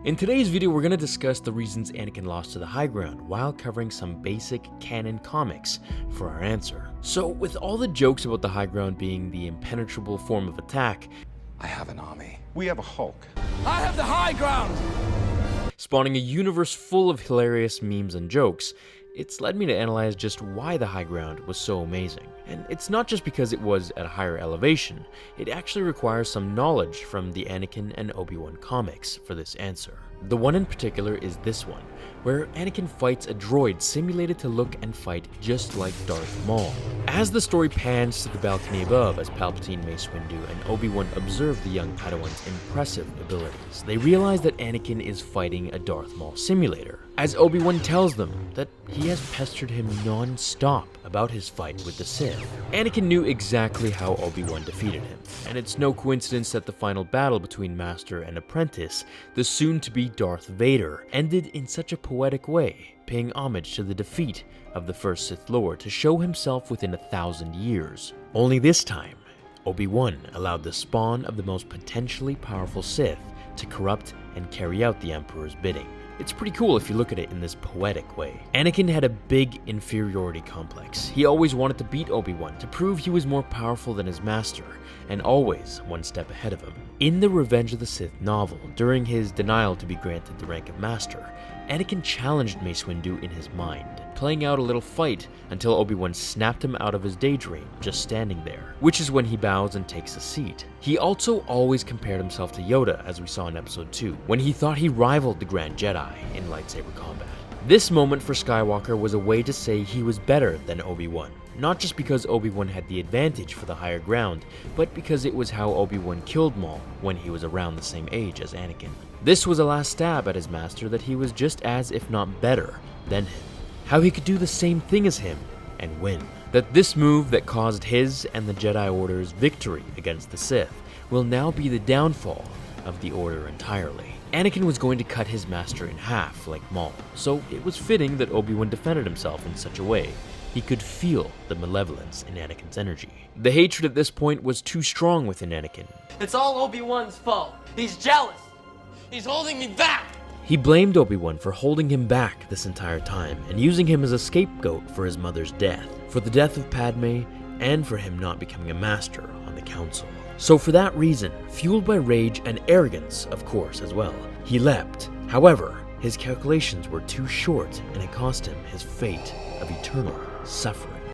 In today's video, we're going to discuss the reasons Anakin lost to the high ground while covering some basic canon comics for our answer. So with all the jokes about the high ground being the impenetrable form of attack, I have an army. We have a Hulk. I have the high ground! spawning a universe full of hilarious memes and jokes, it's led me to analyze just why the high ground was so amazing. And it's not just because it was at a higher elevation, it actually requires some knowledge from the Anakin and Obi-Wan comics for this answer. The one in particular is this one, where Anakin fights a droid simulated to look and fight just like Darth Maul. As the story pans to the balcony above as Palpatine, Mace Windu, and Obi-Wan observe the young Padawan's impressive abilities, they realize that Anakin is fighting a Darth Maul simulator, as Obi-Wan tells them that he has pestered him non-stop about his fight with the Sith. Anakin knew exactly how Obi-Wan defeated him, and it's no coincidence that the final battle between Master and Apprentice, the soon-to-be Darth Vader, ended in such a poetic way, paying homage to the defeat of the first Sith Lord to show himself within 1,000 years. Only this time, Obi-Wan allowed the spawn of the most potentially powerful Sith to corrupt and carry out the Emperor's bidding. It's pretty cool if you look at it in this poetic way. Anakin had a big inferiority complex. He always wanted to beat Obi-Wan to prove he was more powerful than his master, and always one step ahead of him. In the Revenge of the Sith novel, during his denial to be granted the rank of master, Anakin challenged Mace Windu in his mind, playing out a little fight until Obi-Wan snapped him out of his daydream, just standing there, which is when he bows and takes a seat. He also always compared himself to Yoda, as we saw in episode 2, when he thought he rivaled the Grand Jedi in lightsaber combat. This moment for Skywalker was a way to say he was better than Obi-Wan, not just because Obi-Wan had the advantage for the higher ground, but because it was how Obi-Wan killed Maul when he was around the same age as Anakin. This was a last stab at his master that he was just as, if not better, than him. How he could do the same thing as him and win. That this move that caused his and the Jedi Order's victory against the Sith will now be the downfall of the Order entirely. Anakin was going to cut his master in half like Maul, so it was fitting that Obi-Wan defended himself in such a way. He could feel the malevolence in Anakin's energy. The hatred at this point was too strong within Anakin. It's all Obi-Wan's fault. He's jealous. He's holding me back. He blamed Obi-Wan for holding him back this entire time and using him as a scapegoat for his mother's death, for the death of Padme, and for him not becoming a master on the council. So for that reason, fueled by rage and arrogance, of course, as well, he leapt. However, his calculations were too short and it cost him his fate of eternal suffering.